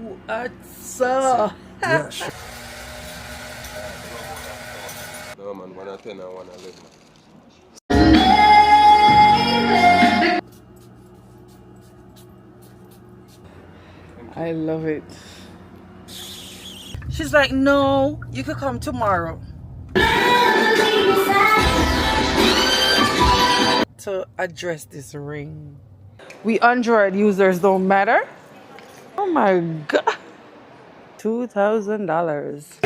What's Yeah, sure. No man, 1 or 10 and 1 or 11. I love it. She's like, no, you could come tomorrow. To address this ring. We Android users don't matter. Oh my god. $2,000.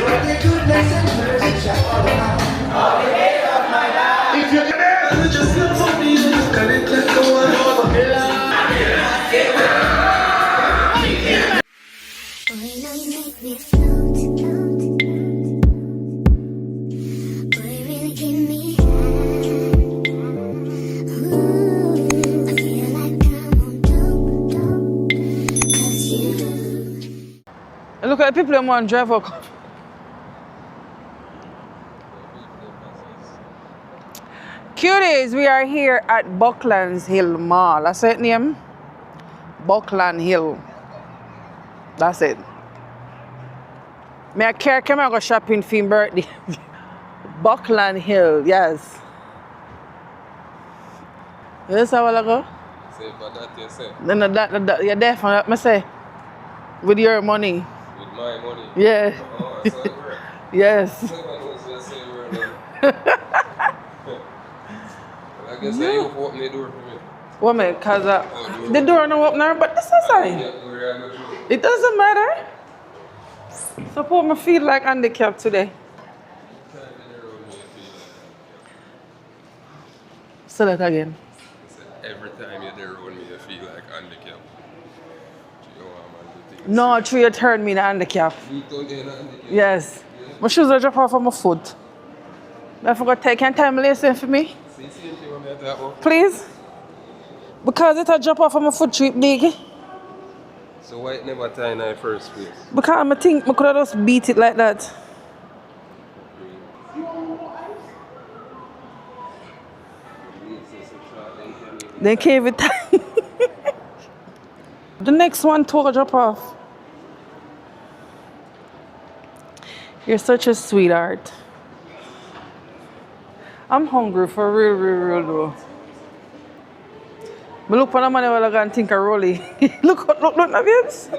Look at the people who want to drive up. Cuties, we are here at Bucklands Hill Mall. That's it name? Buckland Hill. That's it. My car came and go shopping for my birthday. Buckland Hill, yes. Yes, how will I go? Say for that, you say. No, that, you're definitely, I say, with your money. With my money? Yeah. Oh, so it works. Yes. I guess I you open the door for me. What man? Cause the door no opener, but this is a sign. It doesn't matter. Suppose me feel like handicapped today. Say that again. Every time you're there around me, you feel like handicapped. No, true, you turned me in a handicap. You turned in a handicap? Yes. My shoes are drop off on my foot. I forgot to take your time listen for me. Please? Because it a drop off on my foot trip big. So why it never tie in the first place? Because I think I could have just beat it like that. They gave it time. The next one too drop off. You're such a sweetheart. I'm hungry for real though. I look for the man while I think of Rolly. look, Navians.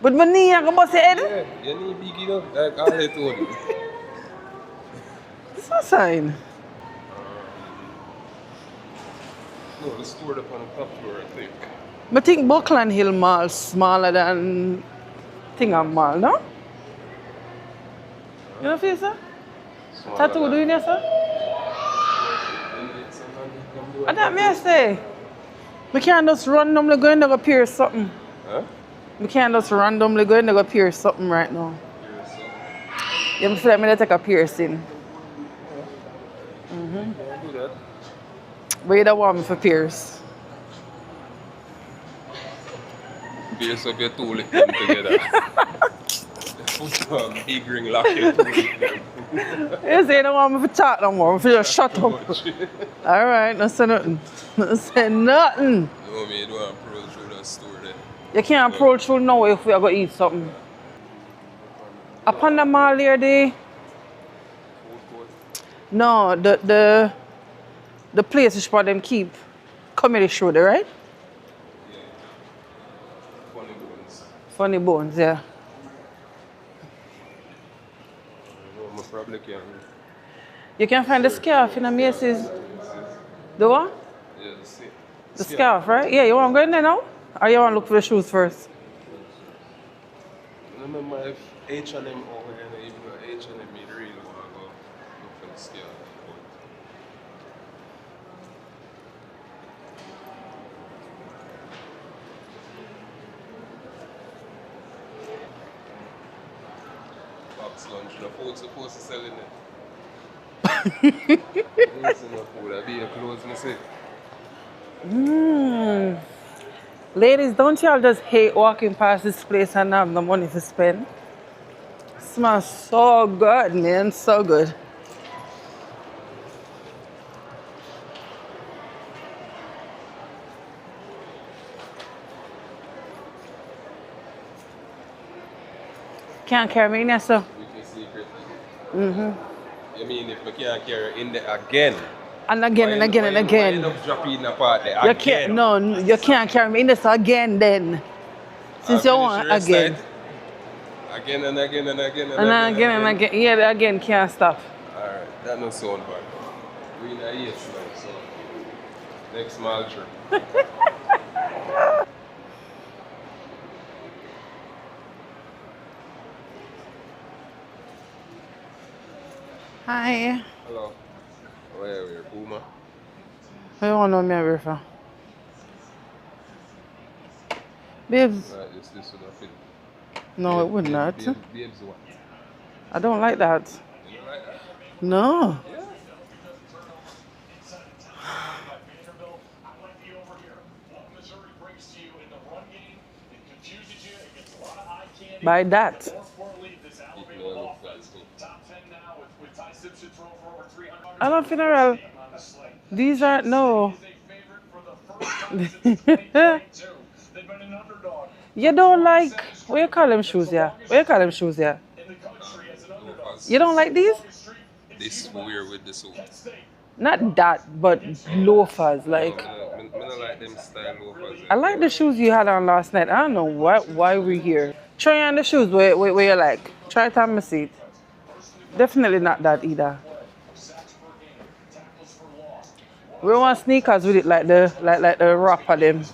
But my knee, I can bust your head. Yeah, your knee big enough, like all I told you. It's a sign. No, the store up on the top floor, I think. I think Buckland Hill Mall is smaller than Tingham Mall, no? You know feel sir? Tattoo doing this, sir? What that may I say? We can't just randomly go in there go pierce something. Huh? We can't just randomly go in there go pierce something right now. You feel like me to take a piercing. Don't do that. But you don't want me for pierce. Pierce up your two lips together. Put a big ring lock your two lips. You say you don't want me to talk no more. You just shut up. Alright, don't say nothing. Don't say nothing. No, me don't approach through that store there. You can't approach through now if we are going to eat something. Upon the mall here, no, the place is for them keep comedy show there, right? Yeah. Funny bones. Funny bones, yeah. I probably can. You can find the scarf in the Macy's. The what? Yeah, The scarf, right? Yeah, you want to go in there now? Or you want to look for the shoes first? I remember if H&M over here, even though H&M, you really want to go look for the scale. Box lunch, the food's supposed to sell in it. There's enough food, I'll be your clothes, I say. Ladies, don't y'all just hate walking past this place and have no money to spend? It smells so good, man, so good. can't carry me in there, so. With your secret. You mean if I can't carry in there again? And again and again and Why again. end up dropping in the part there You again? can't, no, you can't carry me in this again then. Since you want again. Again and again and again And again and again. Yeah, the again can't stop. Alright, that no sound bad. We in a yes now, so next small trip. Hi. Hello. Where are we? Puma? I don't want to know me over for. Babes. Right, this would have fit. No, it would not. Babes what? I don't like that. You don't like that? No. Yeah. By that. I don't funeral. These are no. You don't like what you call them shoes, yeah? What you call them shoes, yeah? You don't like these? This is weird with the suit. Not that, but loafers. Like I don't like them style loafers. I like the shoes you had on last night. I don't know why we're here. Try on the shoes where you like. Try it on my seat. Definitely not that either. We want sneakers with it like the wrap of them.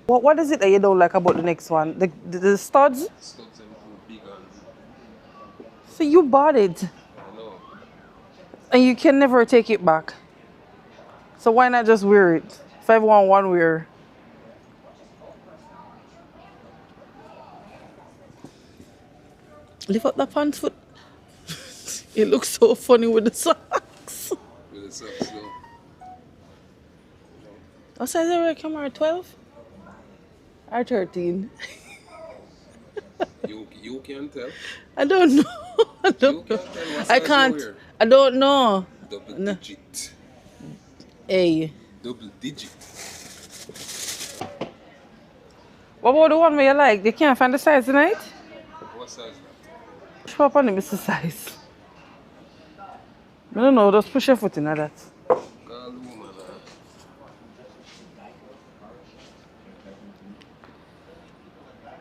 What is it that you don't like about the next one? The studs? Studs and big on. So you bought it. I know. And you can never take it back. So why not just wear it? If everyone want wear. Lift up the pants foot. It looks so funny with the socks. With the socks though. What size are your camera? 12? Or 13? You can tell. I don't know. I don't know. I can't. I don't know. Double digit. Hey. Double digit. What about the one where you like? You can't find the size tonight? What size is that? Show up on the Mr. Size. I don't know, just push your foot in that. Call the woman.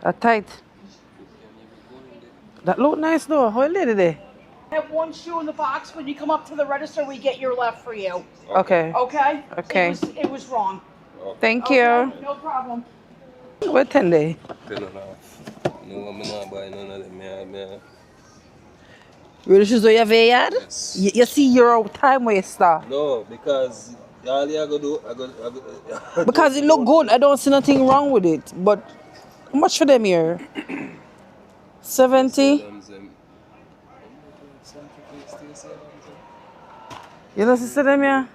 That tight. That look nice though. How lady there? I have one shoe in the box. When you come up to the register, we get your left for you. Okay. Okay? Okay. It was wrong. Thank you. Okay, no problem. What 10 day? 10 and a half. No, I'm not buying none of them. Really shoes you have yard? Yes. You see you're a time waster. No, because all you gotta do, I Because it look good. I don't see nothing wrong with it. But how much for them here? 70? You know see them here?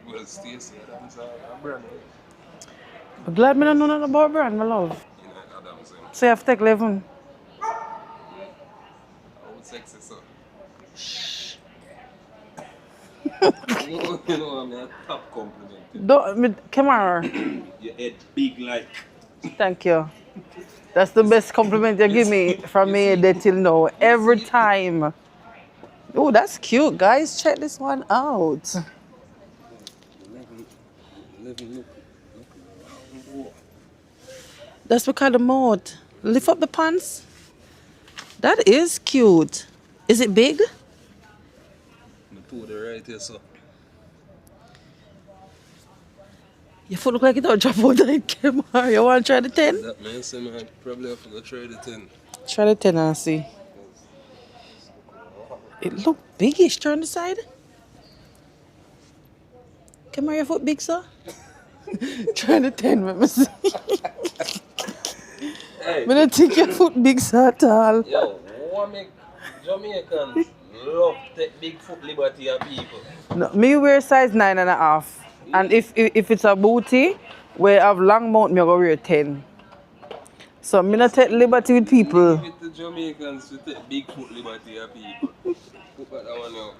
Well, Stacey Adams are a brand. I'm glad me don't know nothing about brand, my love. You know, Adams. So you have to take 11. How sexy, so. You know, I'm a top compliment. Don't, come on. Your head big like. Thank you. That's the best compliment you give me from me till now. Every time. Oh, that's cute, guys. Check this one out. 11 look. That's because of the mode. Lift up the pants. That is cute. Is it big? I put it right here, so. Your foot look like it don't drop out the camera. You want to try the 10? That man said I probably have to go try the 10. Try the 10 and see. It look biggish. Turn the side. Come here, your foot big, sir. Try the 10, let me see. Hey. I don't think your foot big, sir, at all. Yo, what make Jamaicans love take big foot liberty of people? No, me wear size 9.5. And if it's a booty, where I have long mount, me go wear 10. So me not take liberty with people. Leave it to Jamaicans to take big foot liberty of people. Put back that one out.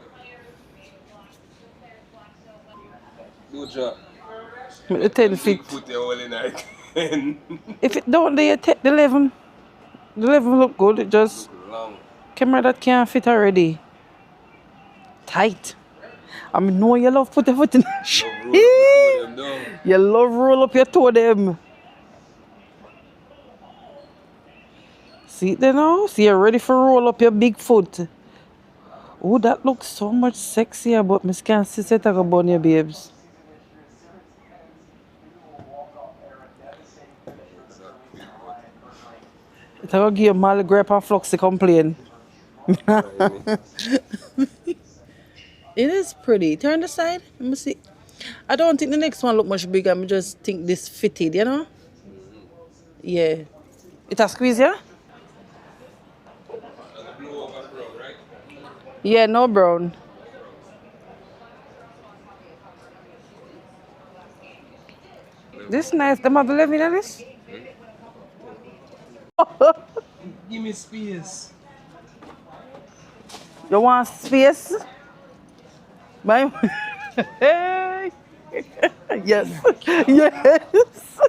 Do job. Me the Make 10 them feet. big foot your whole night. If it don't, they take the 11. The 11 look good. It just Look long. camera that can't fit already. Tight. I mean, no, you love put your foot in. Love roll up the two of them down. You love roll up your toe them. See it there now? See you're ready for roll up your big foot. Oh, that looks so much sexier, but Miss can't see it about your babes. Exactly. It's gonna give you Molly Grape and Flux to complain. It is pretty. Turn the side. Let me see. I don't think the next one look much bigger. I just think this fitted, you know? Yeah. It a squeeze, yeah? Blow over brown, right? Yeah, no brown. This nice. Them have 11 in this? Give me space. You want space? My hey. Yes. Yes.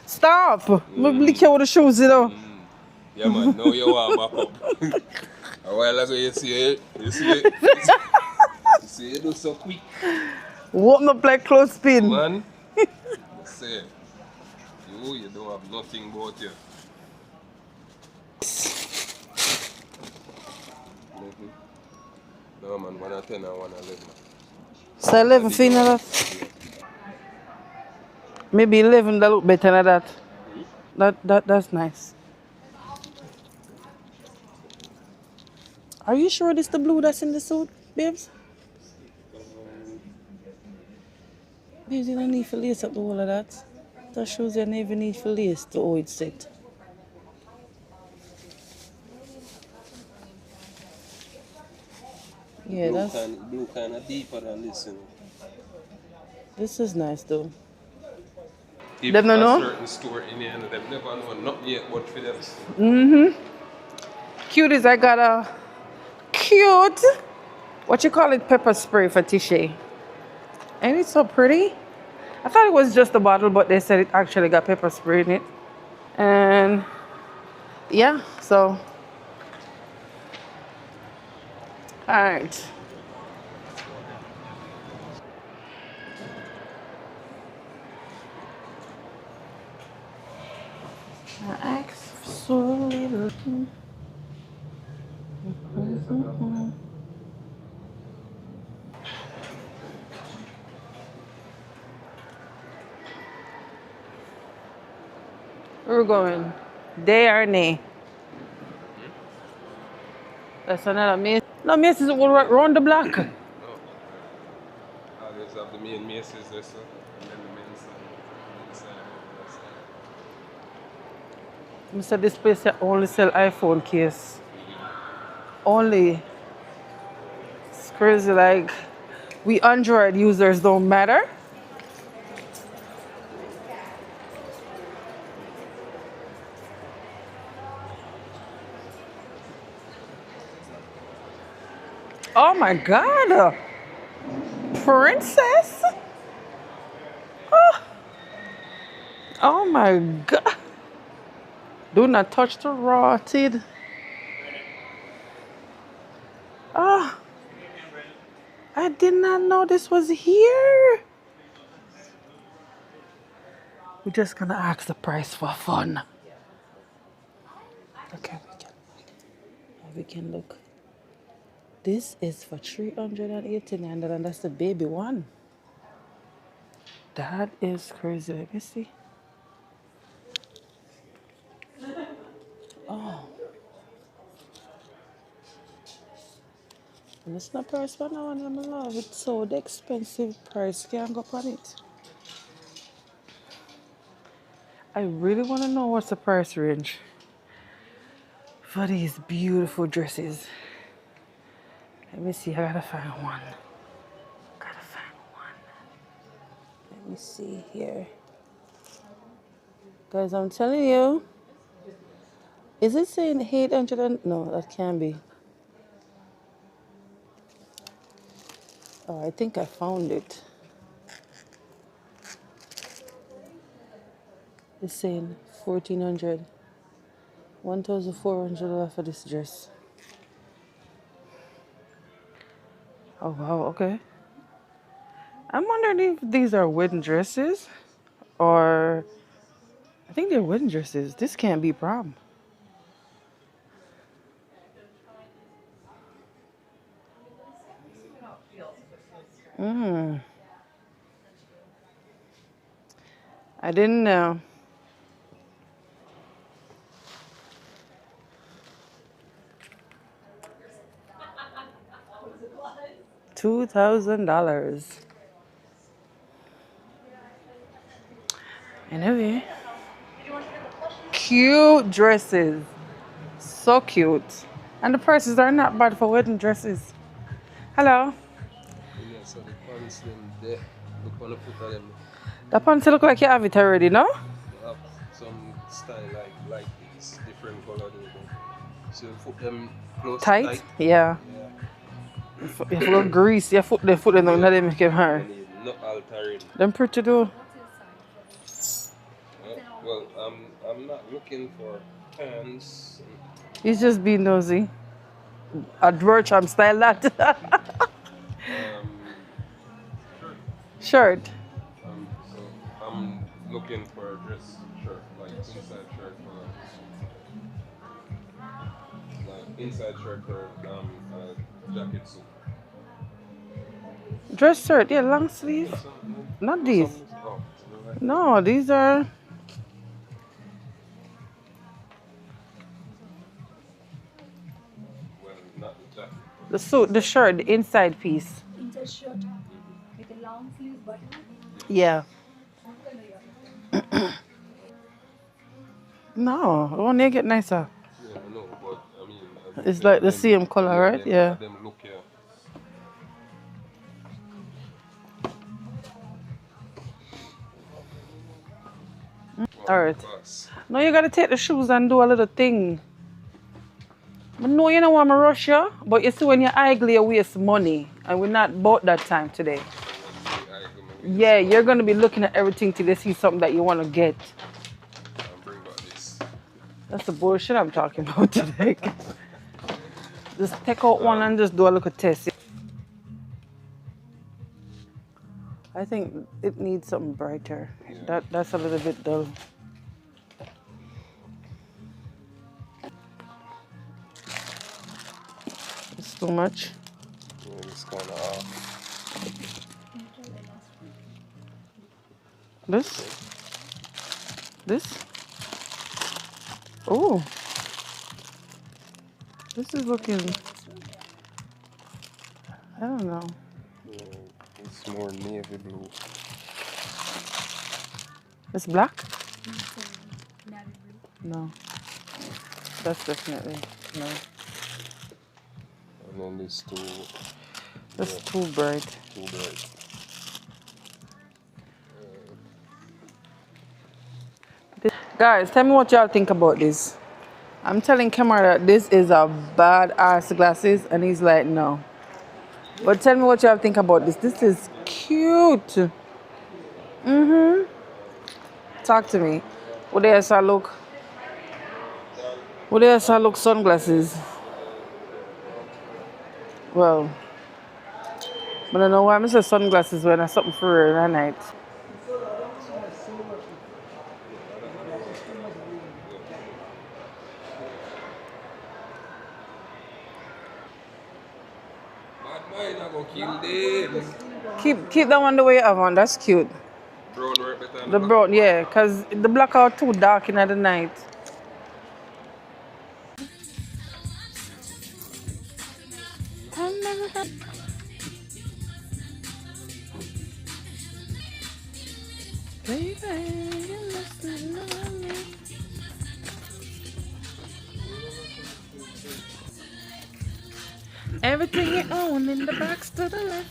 Stop. Me lick you with the shoes, you know. Yeah, man. Now you want back up. A while ago you see it. You see it. You see it do so quick. Open up like clothespin. Man. Say, you don't have nothing about you. 11. No man, 1 and 10 and 1 and 11. So 11 for that. Maybe 11 that look better than that. That's nice. Are you sure this the blue that's in the suit, babes? Babes, you don't need to lace up the whole of that. That shows you never need to lace the old set. Yeah, Blue kind of deeper than this, you know. this is nice though. If Them no a know? certain store in here, and them never know nothing yet but for them. Cuties, I got a cute, what you call it, pepper spray for Tisha. Ain't it so pretty? I thought it was just a bottle, but they said it actually got pepper spray in it. And yeah, so. All right. I asked so little. Where we going? They or nay? That's another Mace. No, Mace is round the block. No. Always have the main maces there, so. And then the men's side. I said this place only sell iPhone case. Only. It's crazy, like we Android users don't matter. Oh my God. Princess? Oh my God. Do not touch the rotted. Oh, I did not know this was here. We're just gonna ask the price for fun. Okay, we can look. This is for $389, and that's the baby one. That is crazy. Let me see. Oh. And it's not price for now, and I'm in love. It's so the expensive price can't go on it. I really want to know what's the price range for these beautiful dresses. Let me see. I gotta find one. Let me see here. Guys, I'm telling you, Is it saying 800? No, that can't be. Oh, I think I found it. It's saying 1400. 1,400 for this dress. Oh, wow, okay. I'm wondering if these are wedding dresses or I think they're wedding dresses. This can't be prom. I didn't know. $2,000. Anyway, cute dresses. So cute. And the prices are not bad for wedding dresses. Hello. Yeah, so the pants them there. Look on the foot of them. The pants look like you have it already, no? They have some style like this, different color. So you put them close Tight? Yeah. You have to go grease your foot, the foot, and don't let them make it hard. And it's not altering. Them pretty too. Well, I'm not looking for pants. He's just being nosy. At work, I'm style that. Shirt. So I'm looking for a dress shirt, like inside shirt for jacket suit. Dress shirt, yeah, long sleeve. Not these. Oh, No, these are. well, not the jacket. The suit, the shirt, the inside piece. Inside shirt with a long sleeve button. Yeah. No, it won't get nicer. Yeah, I know, but I mean, It's like the same color, right? Yeah. Them look here. All right. Now you gotta take the shoes and do a little thing. But no, you know what, I'm a rush you. But you see, when you're idle, you waste money. And we're not about that time today. Yeah, you're gonna be looking at everything till you see something that you want to get. Bring back this. That's the bullshit I'm talking about today. Just take out one and just do a little test. I think it needs something brighter. Yeah. That's a little bit dull. It's too much. Yeah, it's kind of off. This? Oh. This is looking, I don't know. Yeah, it's more navy blue. It's black? Navy blue. No. That's definitely, no. And then this two. That's too bright. Too bright. Guys, tell me what y'all think about this. I'm telling Kamar that this is a badass glasses, and he's like, no. But tell me what y'all think about this. This is cute. Talk to me. What else I look? What else I look? Sunglasses. Well, but I don't know why I say sunglasses when I something for her at night. Bad mind, I go kill them. Keep that one the way you have on. That's cute. Brown work better than The brown, yeah, cause the black are too dark in the night. Everything you own in the box to the left.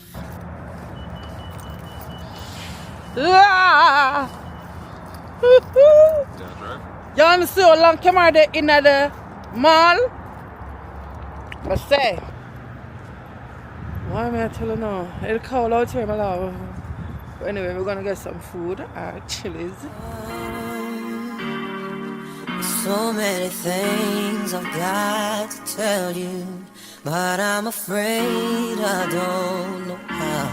Ah! Yeah, right? You want to see how long camera they in the Mall. I say. Why am I telling you? It's cold out here, my love. But anyway, we're gonna get some food at Chili's. So many things I've got to tell you, but I'm afraid I don't know how.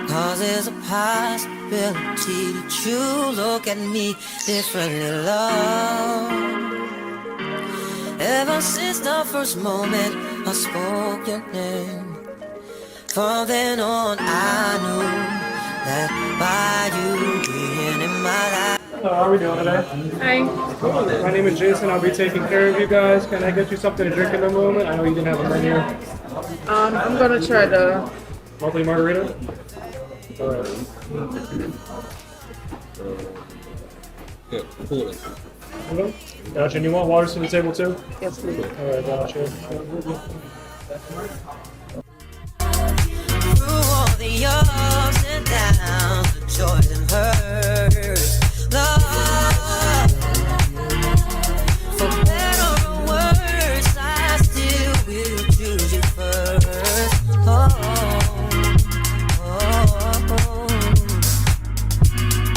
'Cause there's a possibility that you look at me differently, love. Ever since the first moment I spoke your name, from then on I knew that by you being in my life. So how are we doing today? Hi. My name is Jason. I'll be taking care of you guys. Can I get you something to drink in a moment? I know you didn't have a menu. I'm gonna try the Monthly margarita? Alright. Yeah, cool. Gotcha. And you want waters to the table too? yes, please. Alright, gotcha. Through all the ups and downs, the joys and hurts, love, for better or worse, I still will choose you first. Oh, oh, oh.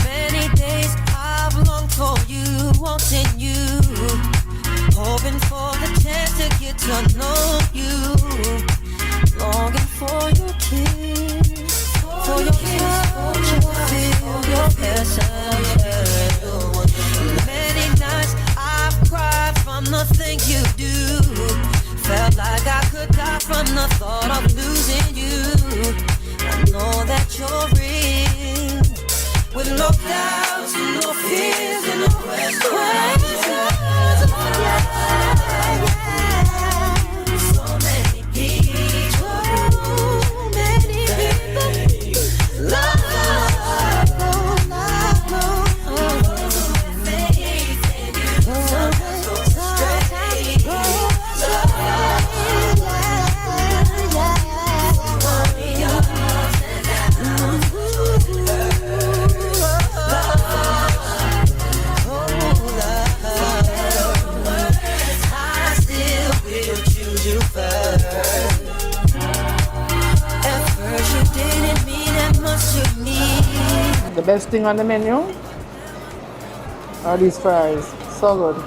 Many days I've longed for you, wanting you, hoping for the chance to get to know you. Longing for your kiss, for your touch, feel your passion. Many nights I've cried from the things you do. Felt like I could die from the thought of losing you. I know that you're real, with no doubts and no fears and no questions. So many people. The best thing on the menu are these fries. So good.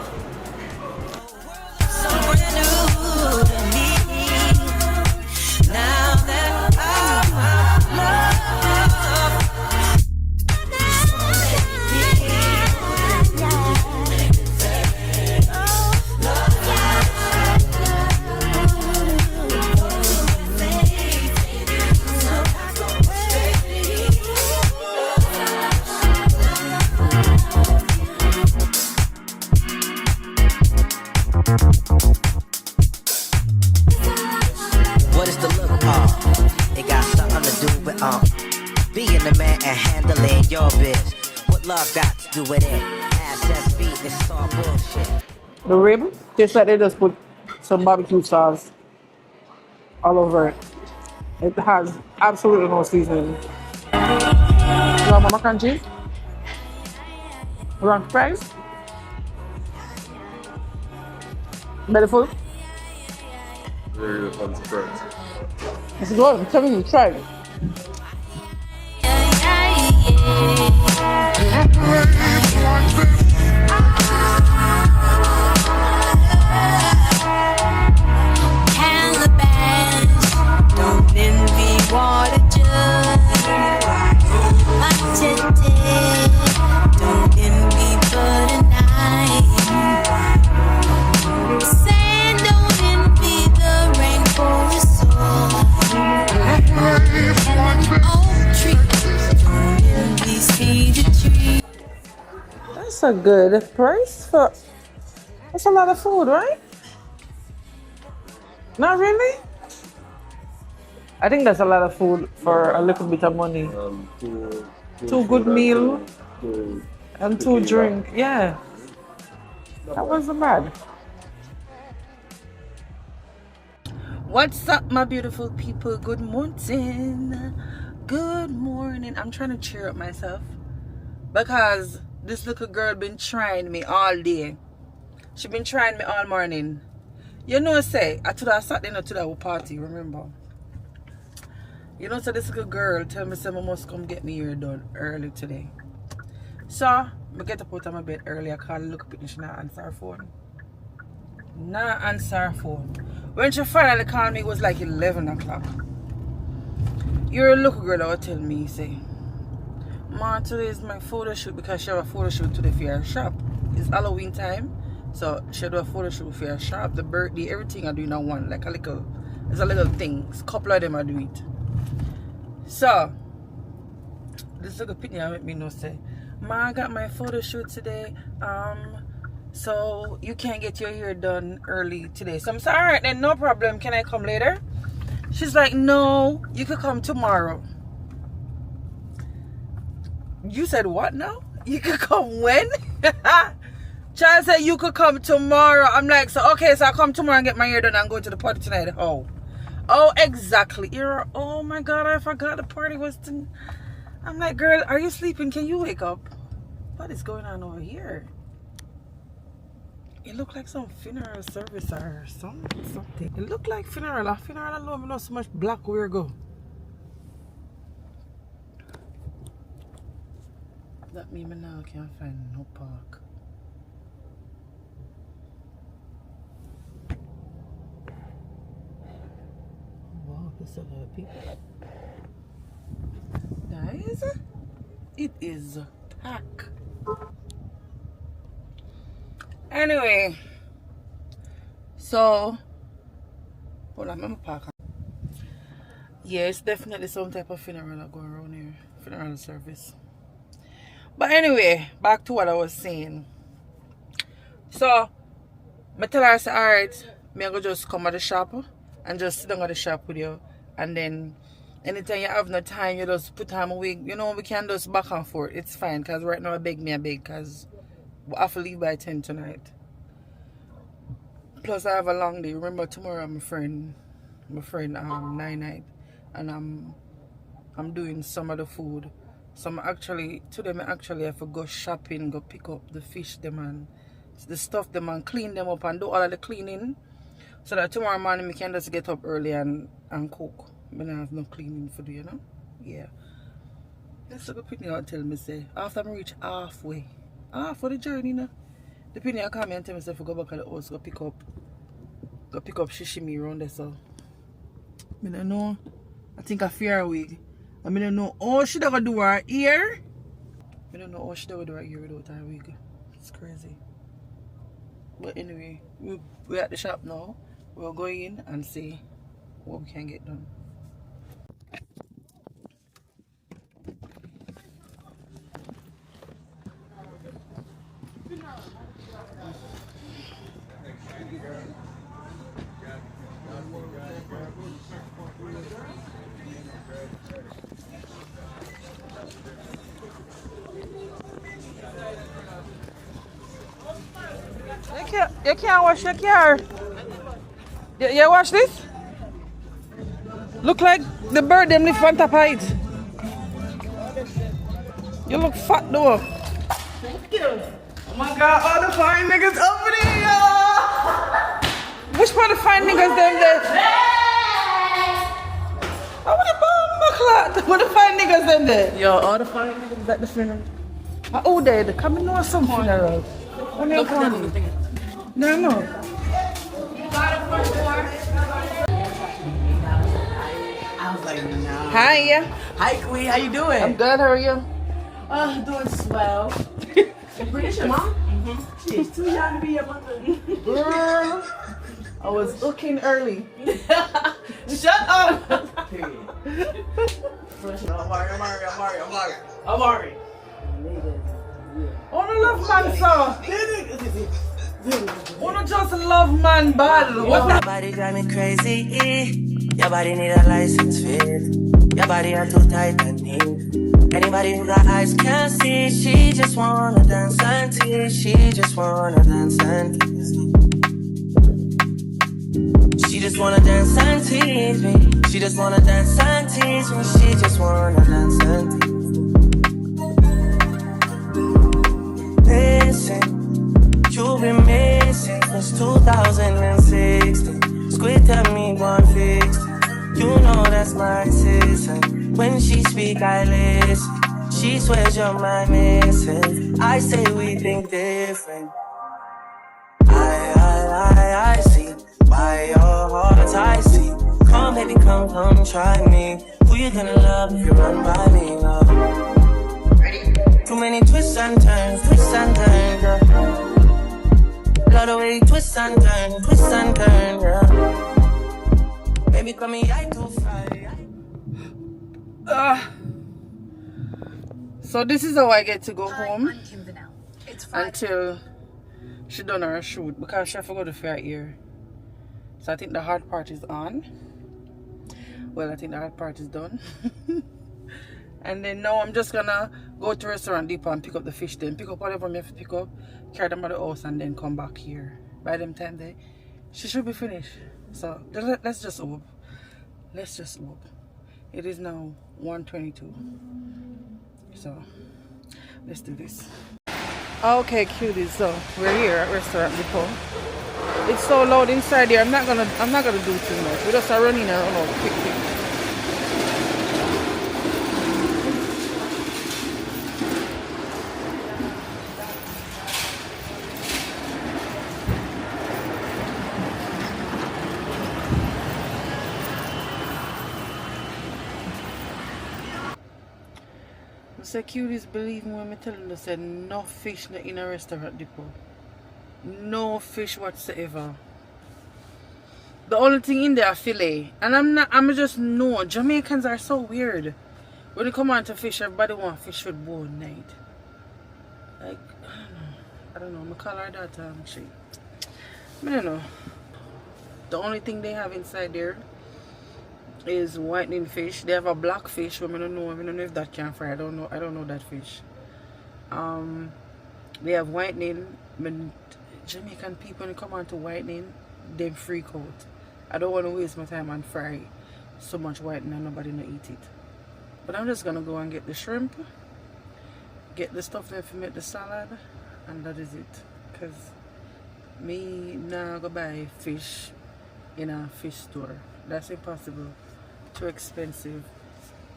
What is the look of? It got something to do with being the man and handling your biz. What love got to do with it? Assets beat, it's all bullshit. The rib tastes like they just put some barbecue sauce all over it. It has absolutely no seasoning. You want mac and cheese? You want fries? Belly full? Very fun surprise. It's good. I'm telling you, try it. And the bands don't envy what it does. Like today, don't envy but a night. Sand don't envy the rainforest soul. And an oak tree don't envy cedar tree. That's a good price for. That's a lot of food, right? Not really. I think that's a lot of food for a little bit of money. Two good meal and two drink. Yeah, that wasn't bad. What's up, my beautiful people? Good morning. Good morning. I'm trying to cheer up myself because this little girl been trying me all day. She been trying me all morning. You know, say, I told her I sat there to that party, remember? You know, so this little girl tell me, say, I must come get me hair done early today. So, I get up out of my bed early. I call her, look up at me, she not answer her phone. Not answer her phone. When she finally called me, it was like 11 o'clock. You're a little girl that would tell me, say, Ma, today is my photo shoot because she have a photo shoot today for her shop. It's Halloween time. So she do a photo shoot for her shop, the birthday, everything I do in one. Like a little, it's a little thing. A couple of them I do it. So this little picture make me know say, Ma, I got my photo shoot today. So you can't get your hair done early today. So I'm saying, alright then, no problem. Can I come later? She's like, no, you could come tomorrow. You said what now? You could come when? Child said you could come tomorrow. I'm like, so okay, so I'll come tomorrow and get my hair done and go to the party tonight. Oh, exactly. You're, oh my God, I forgot the party was tonight. I'm like, girl, are you sleeping? Can you wake up? What is going on over here? It looked like some funeral service or something. It looked like funeral. A funeral alone, not so much black where go. That means now I can't find no park. Wow, there's a lot of people. Guys, it is packed. Anyway, so hold on, I'm park. Yeah, it's definitely some type of funeral going around here. Funeral service. But anyway, back to what I was saying. So I tell her, I say, alright, me I go just come at the shop and just sit down at the shop with you. And then anytime you have no time, you just put on a wig. You know, we can just back and forth. It's fine, because right now I beg because I have to leave by 10 tonight. Plus I have a long day. Remember tomorrow my friend night and I'm doing some of the food. So today I actually have to go shopping, go pick up the fish them and the stuff them and clean them up and do all of the cleaning. So that tomorrow morning we can just get up early and cook. But I have no cleaning to do, you know? Yeah. That's a good thing I'll tell me say. After I reach halfway. For the journey, you know. The penny I come and tell myself to go back at the house, go pick up shishimi around there, so I don't know. I think I fear a wig. I don't know how she gonna do her ear. I don't know how she gonna do her ear without her wig. It's crazy. But anyway, we're at the shop now. We'll go in and see what we can get done. You can't wash your car. You wash this? Look like the bird them live on top of it. You look fat though. Thank you. Oh my God, all the fine niggas over there. Which part of fine niggas them there? I want to bomb what the fine niggas them there? Yo, all the fine niggas at the funeral. Oh, they come and know some funeral. No. Hi. Hi, Queen. How you doing? I'm good. How are you? Doing swell. British, your mom? She's too young to be your mother. Girl, I was looking early. Shut up. Amari. I love man, sir. I just love man bad. Your body drive me crazy. Your body need a license fit. Your body are too tight and neat. Anybody who got eyes can see. She just wanna dance and tease. She just wanna dance and tease me. She just wanna dance and tease me. She just wanna dance and tease me. She just wanna dance and tease me. Listen, you've been missing. It's 2016. Squid tell me one fix. You know that's my sister. When she speak, I listen. She swears you're my missing. I say we think different. I see. By your heart, I see. Come, baby, come, try me. Who you gonna love if you run by me, love? Too many twists and turns, yeah. Love the way you twist and turn, yeah. Baby, come here, I too fly. So this is how I get to go home until she done her shoot, because she have to go to fair here. So I think the hard part is on. Well, I think the hard part is done. And then now I'm just gonna go to Restaurant Depot and pick up the fish, then pick up whatever I have to pick up, carry them to the house, and then come back here. By them time there, she should be finished. So let's just hope. Let's just hope. It is now 1:22. So let's do this. Okay, cuties. So we're here at Restaurant Depot. It's so loud inside here. I'm not gonna do too much. We just are running around quick. So cuties, believe me when I tell them, they said no fish in a Restaurant Depot. No fish whatsoever. The only thing in there are fillet. And I'm just no. Jamaicans are so weird. When it come on to fish, everybody want fish with bone night. Like, I don't know. I call her that she. I don't know. The only thing they have inside there is whitening fish. They have a black fish, but I don't know if that can fry. I don't know that fish. They have whitening. Jamaican people, when they come on to whitening, they freak out. I don't want to waste my time and fry so much whitening and nobody no eat it. But I'm just gonna go and get the shrimp, get the stuff there to make the salad, and that is it. Cause me now go buy fish in a fish store. That's impossible. Too expensive.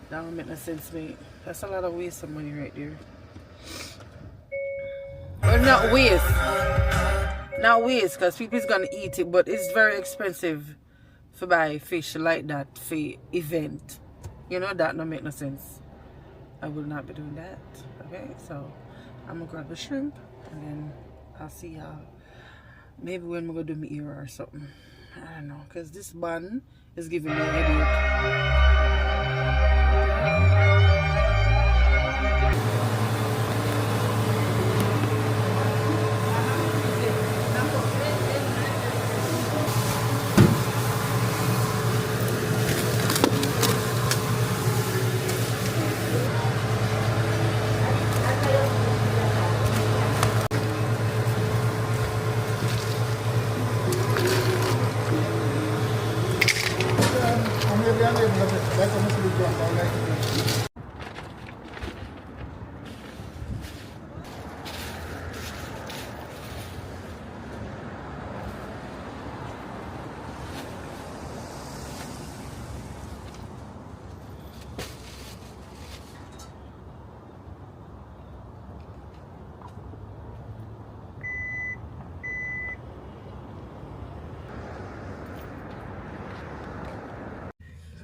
That don't make no sense, mate. That's a lot of waste of money right there. Well, not waste. Not waste, because people's gonna eat it, but it's very expensive to buy fish like that for event. You know, that don't make no sense. I will not be doing that. Okay, so I'm gonna grab the shrimp and then I'll see y'all maybe when we're gonna do my ear or something. I don't know, because this bun is giving me a headache.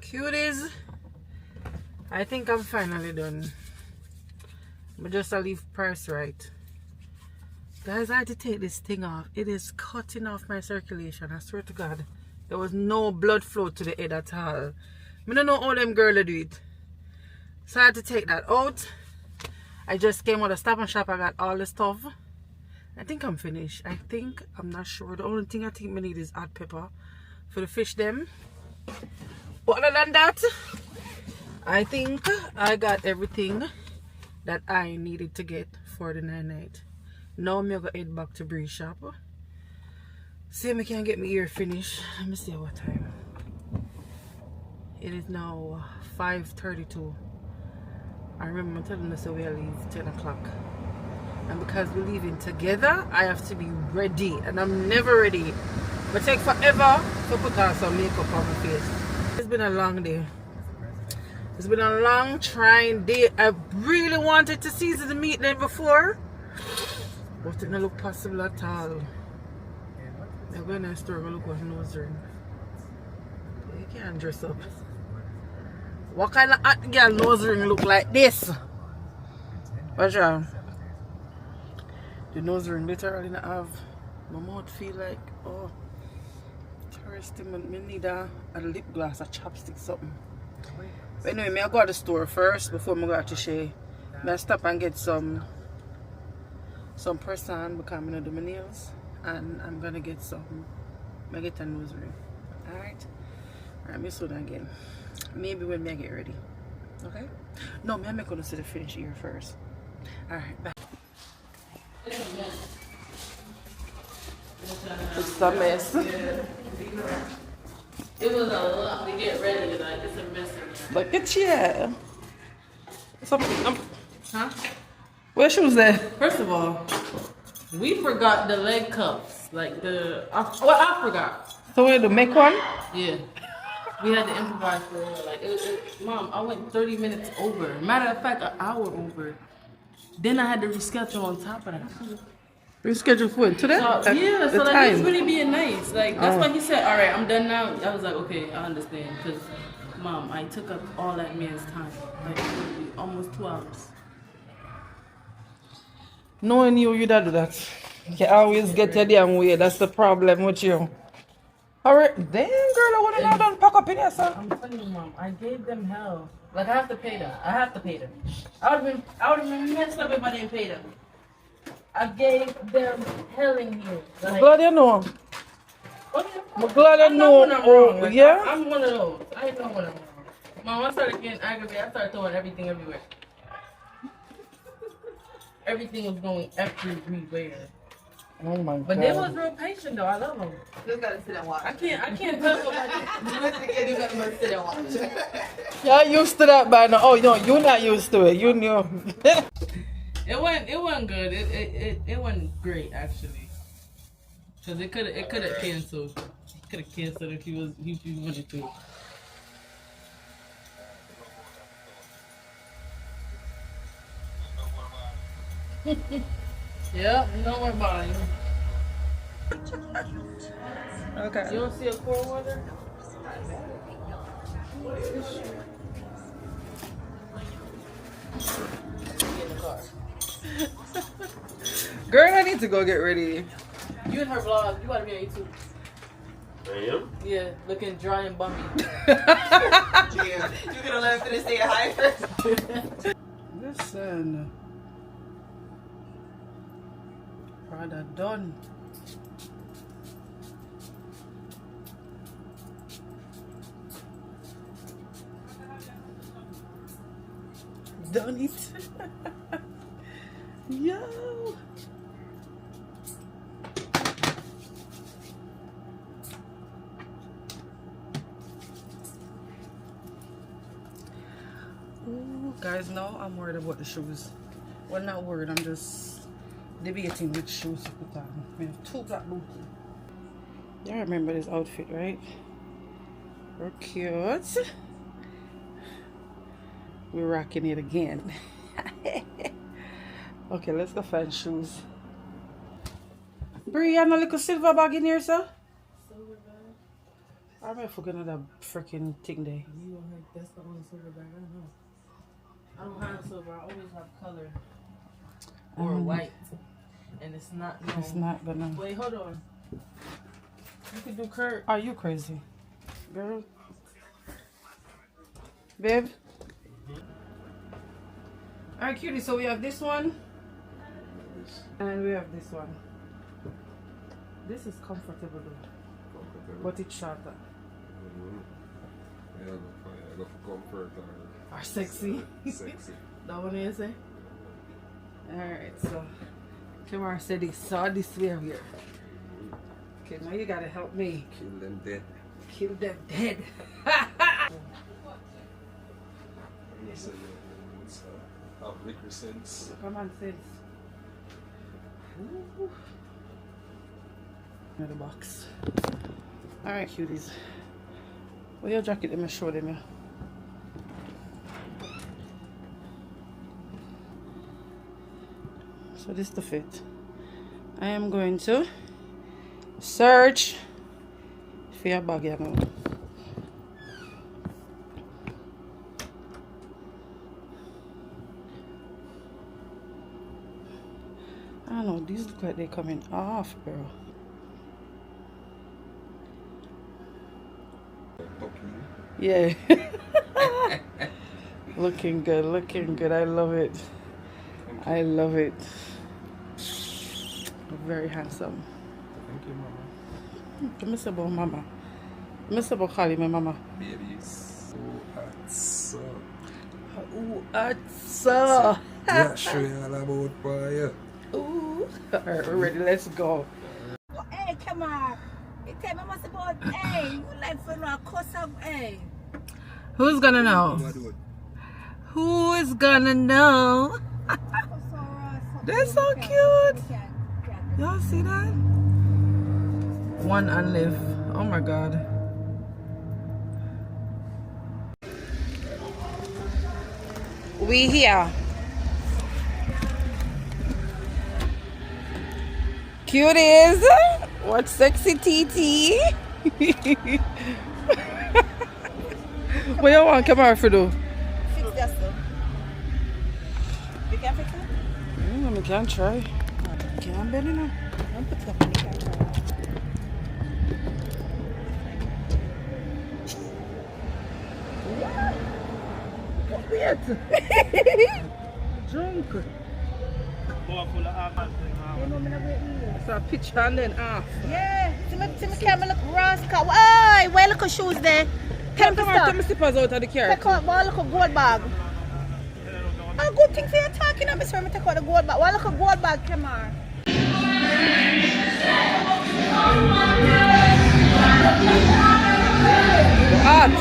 Cuties, I think I'm finally done. But just to leave price right. Guys, I had to take this thing off. It is cutting off my circulation. I swear to God. There was no blood flow to the head at all. I don't know how them girls do it. So I had to take that out. I just came out of Stop and Shop. I got all the stuff. I think I'm finished. I'm not sure. The only thing I think we need is hot pepper for the fish them. But other than that, I think I got everything that I needed to get for the night. Now I'm going to head back to Breeze Shop. See if I can get my ear finished. Let me see what time. It is now 5:32. I remember telling us that we'll leave 10 o'clock. And because we're leaving together, I have to be ready. And I'm never ready. But take forever to put on some makeup on my face. It's been a long day. It's been a long trying day. I really wanted to season the meat then before. But it didn't look possible at all. I'm going to the store and look what nose ring. You can't dress up. What kind of hot girl nose ring look like this? What's wrong? The nose ring literally not have. My mouth feel like, oh, thirsty. I need a lip gloss, a chapstick, something. But anyway, I go to the store first before I go to Shein. I stop and get some press on because I'm going to do my nails. And I'm going to get some, I get a nose ring. Alright? Alright, me soon again. Maybe when I get ready. Okay? No, I'm going to see the finish here first. Alright, bye. It's a mess. It was a lot to get ready, like it's a mess in here. Look at you. Huh? Where shoes there? First of all, we forgot the leg cuffs. Like I forgot. So we had to make one? Yeah. We had to improvise for real. Like Mom, I went 30 minutes over. Matter of fact, an hour over. Then I had to reschedule on top of that. Reschedule for today? So, yeah, so like he's really being nice. Like that's why he said, "All right, I'm done now." I was like, "Okay, I understand." Because, Mom, I took up all that man's time, like literally almost 2 hours. Knowing you'd do that. You always get your damn way. That's the problem with you. Alright, damn girl, I wouldn't have done pack up in here, son. I'm telling you, Mom, I gave them hell. Like I have to pay them. I have to pay them. I would have been messed up if I didn't pay them. I gave them hell in here. Like, I'm glad you know. I'm glad I'm you not know. when I'm wrong. Like, Yeah? I'm one of those. I know when I'm wrong. Mom, I started getting aggravated. I started throwing everything everywhere. Everything was going everywhere. Oh my god. But they was real patient though. I love them. Just gotta sit and watch. I can't tell nobody. You can't do nothing but sit and watch. You're used to that by now. Oh no, you're not used to it. You knew. It wasn't good. It wasn't great actually. Cause it could have canceled. It could have canceled if he wanted to. Yep, don't worry about it. Okay. You don't see a cold water? In the car. Girl, I need to go get ready. You and her vlog, you gotta be on YouTube. I am? Yeah, looking dry and bummy. Yeah. You gonna let him finish saying hi first? Listen. Rather done. Done it. Yo. Ooh, guys, now I'm worried about the shoes. Well, not worried, I'm just debating which shoes to put on. We have 2 black boots. Y'all remember this outfit, right? We're cute. We're rocking it again. Okay, let's go find shoes. Brie, you have no little silver bag in here, sir? Silver bag? I remember forgetting that freaking thing there. You don't have, that's the only silver bag I know. I don't have silver, I always have color. Or white. And it's not, no. It's not gonna. Wait, hold on. You could do Kurt. Are you crazy? Girl? Babe? Alright, cutie, so we have this one. And we have this one. This is comfortable though. But it's shorter. Yeah, I go for comfort Or sexy. sexy. That one is it? Alright, so Kamara said he saw this way here. Okay, now you gotta help me. Kill them dead. Kill them dead. Have liquor sense. Come on, sis. Another box. Alright, cuties. Where your jacket? Let me show them. So this is the fit. I am going to search for your bag here now. I don't know, these look like they're coming off, bro. Yeah. Looking good, looking good. I love it. I love it. Very handsome. Thank you, mama. Miss about mama. Miss about calling my mama. Babies. Ooh, so. Yeah, show you all about fire. Ooh. Alright, we're ready. Let's go. Hey, come on. You tell me what's about, hey, you like for a cuss up, hey. Who's gonna know? Who is gonna know? They're so cute. Y'all see that? One and live. Oh my god. We here. Cuties. What sexy TT? What you want camera for do? Fix that stuff. You can fix it? I can't try. Can't bend it now. Don't put it up on the camera. Weird. Drunk. So a picture and then off. Yeah, see me camera look rascal. Why? Where look at shoes there? Tell me Come on, stop. take my slippers out of the car. Take out one look at gold bag. A good thing for you talking about, Mr. Me take out the gold bag. One look at gold bag, come on. Hot.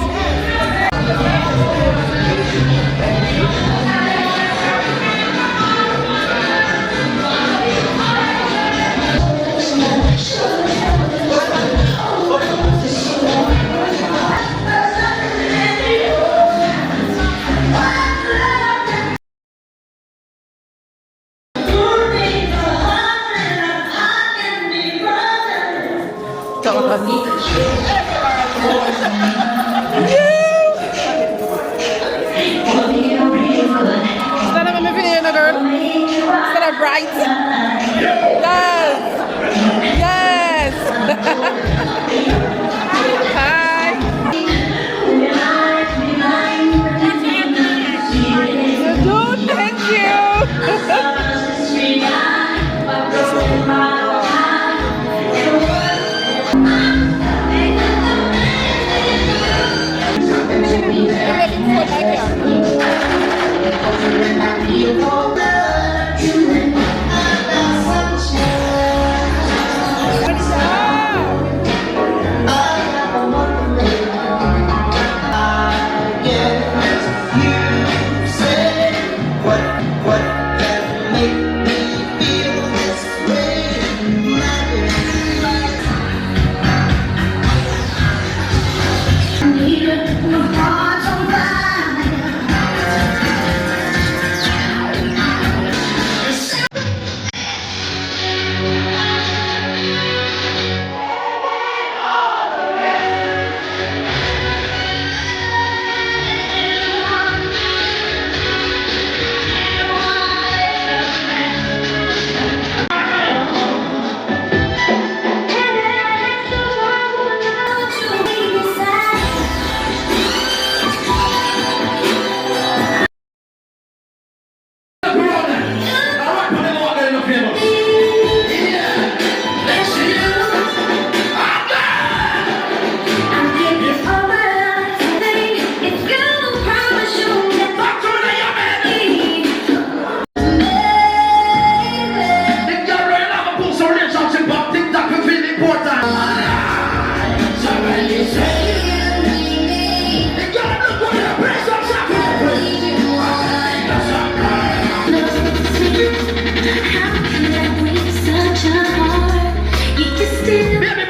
Stand up on my video, no girl. Stand up right. Yes. Yes. Hi. You do? Thank you.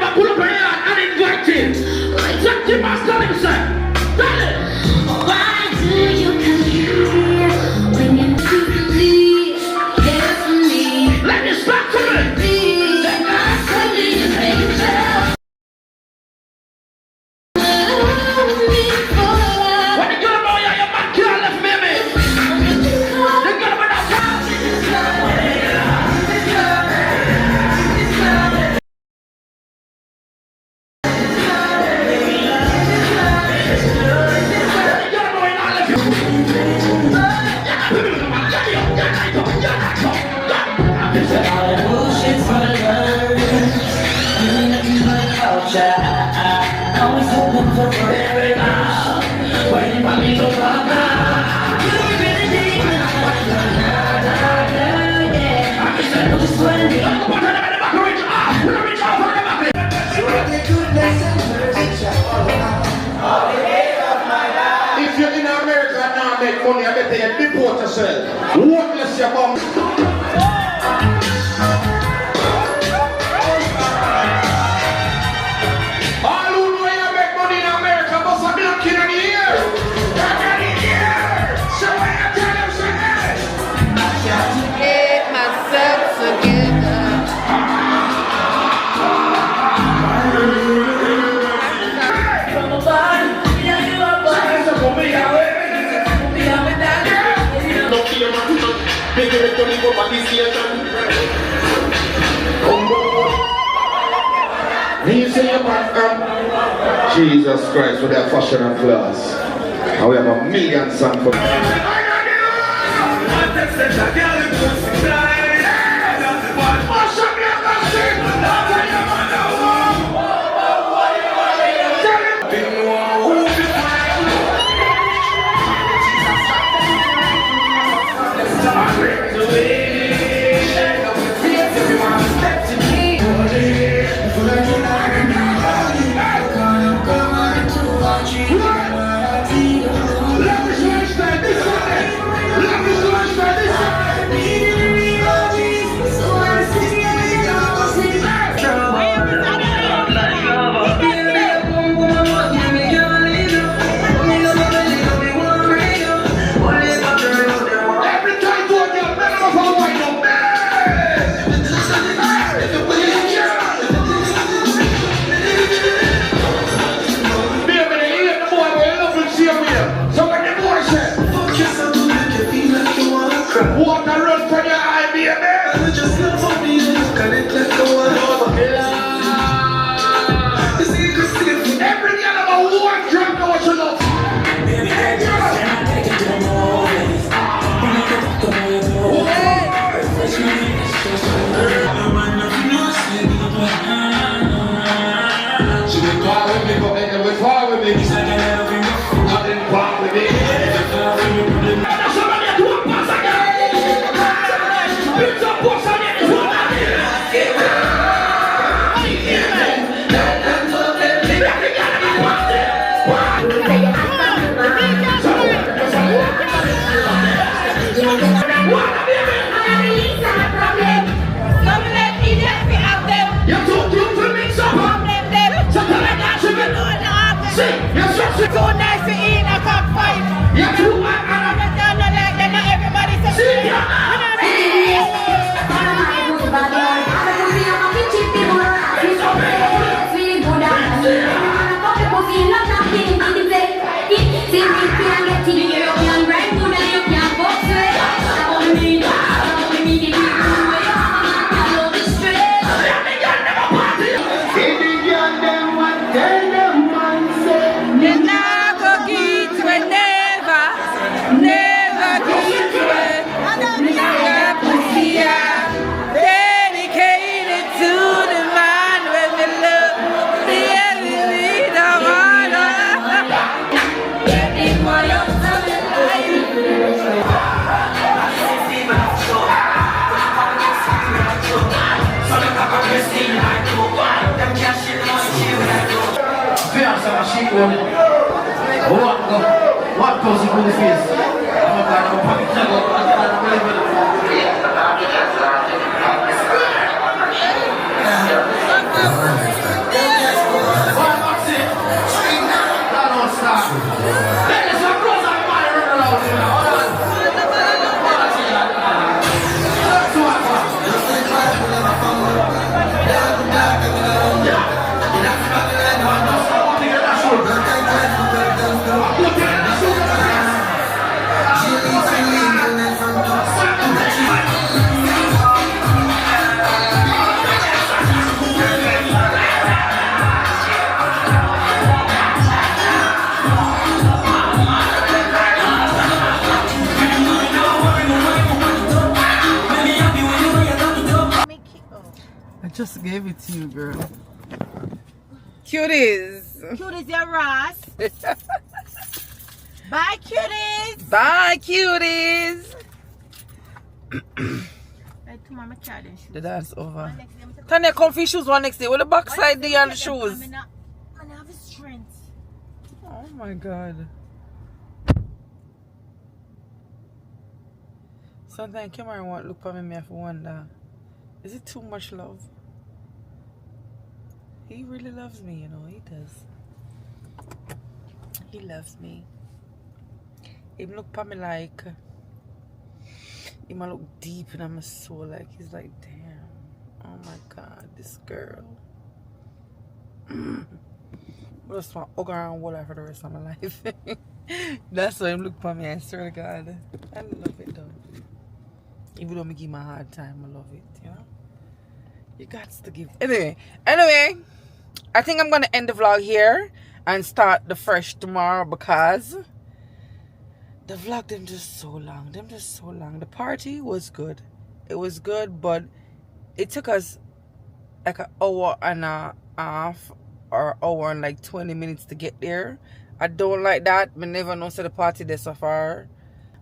man pull up a yard and invite him. Check the master himself. Tell him. Why do you come here when you please care for me? Let me start to it. Please, I'm telling you, baby. When you get about your man can't left me, man. You get about that time. If you're in America and now make money, I bet you deport yourself. Worthless your bum. All who know you make money in America must have been king of the year. So when you tell them, say, hey. Get myself together. Jesus Christ with their fashion and class. And we have a million songs for water run from your eye, baby. Just love for me, can it let go of every girl of a war drunk, know what you love. She didn't call with me, but they would fall with me. I didn't fall with me. So nice to eat a cockfight. Yeah, You know, like that, not everybody says. You know what What goes in the face? it to you, girl. Cuties. Cuties, your Ross. Bye, cuties. Bye, cuties. The dance over. Tanya, comfy shoes one next day. With the backside there on the shoes. Oh my god. Sometimes Cameron won't look at me, I have to wonder. Is it too much love? He really loves me, you know, he does. He loves me. He look at me like, he might look deep in my soul, like he's like, damn, oh my god, this girl. I just want to hug around water for the rest of my life. That's why he look at me, I swear to God. I love it though. Even though I give my hard time, I love it, you know? You got to give. Anyway, I think I'm going to end the vlog here and start the fresh tomorrow because the vlog, them just so long. The party was good. It was good, but it took us like an hour and a half or hour and like 20 minutes to get there. I don't like that. I never know so the party there so far.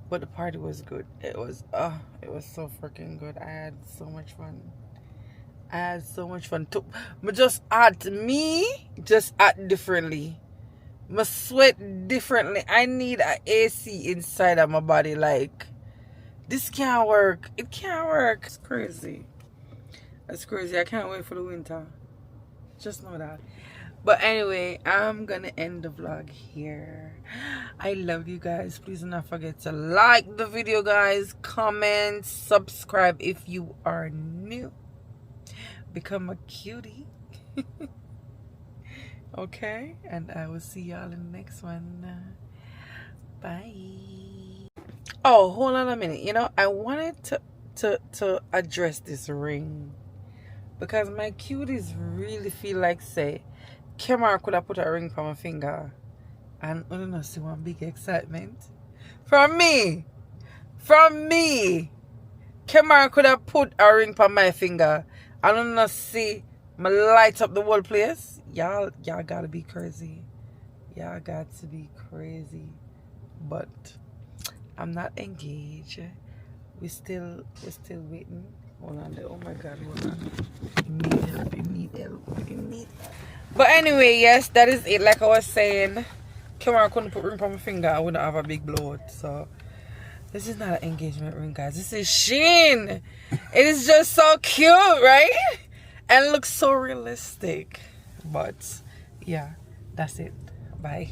But the party was good. It was so freaking good. I had so much fun. Just act differently. I sweat differently. I need an AC inside of my body. Like, this can't work. It can't work. It's crazy. It's crazy. I can't wait for the winter. Just know that. But anyway, I'm gonna end the vlog here. I love you guys. Please do not forget to like the video, guys. Comment, subscribe if you are new. Become a cutie. Okay, and I will see y'all in the next one. Bye. Oh, hold on a minute. You know, I wanted to address this ring because my cuties really feel like say Cameron could have put a ring on my finger and I don't know, see one big excitement from me. Cameron could have put a ring on my finger. I don't know, see me light up the whole place. Y'all gotta be crazy. Y'all got to be crazy. But I'm not engaged. We're still waiting. Hold on there. Oh my god, hold on. You need help. But anyway, yes, that is it. Like I was saying, Cameron couldn't put ring on my finger. I wouldn't have a big blowout. So this is not an engagement ring, guys. This is Shein. It is just so cute, right? And looks so realistic. But yeah, that's it. Bye.